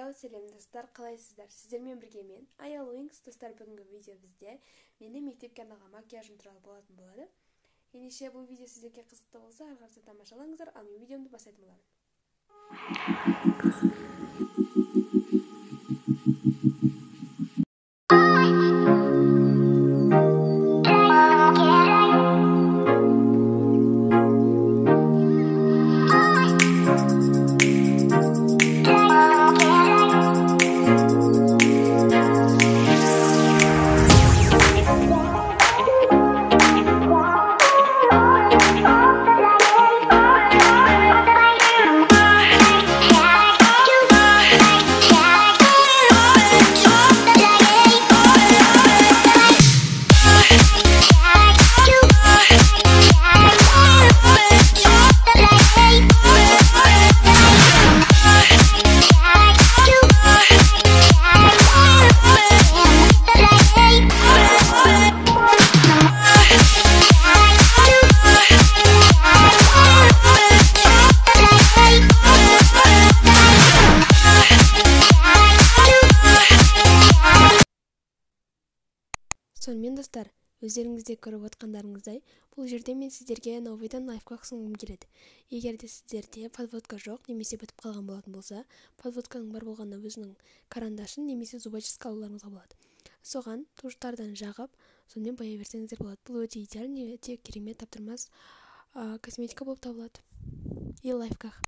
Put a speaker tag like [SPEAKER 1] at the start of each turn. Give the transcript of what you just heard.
[SPEAKER 1] Сәлем достар, қалайсыздар? Сіздермен бірге мен Аял Wings. Достар, бүгінгі видеомызде менің мектепке арналған макияжым туралы болатын болады. Ендеше бұл видео сіздерге қызықты болса, ары қарай тамашалаңыздар, ал мен видеомды бастайтын боламын. Сонымен достар, өздеріңізде көріп отқандарыңыздай, бұл жерде мен сіздерге новыйдан лайфхак ұсынғым келеді. Егер де сіздерде подводка жоқ немесе бітіп қалған болатын болса, подводканың бар болғанда өзінің карандашын немесе зубочистка алуларыңызға болады. Соған тушьтардан жағып, сонымен боя берсеңіздер болады. Бұл өте идеальный, өте керемет таптырмас косметика болып табылады. И лайфхак.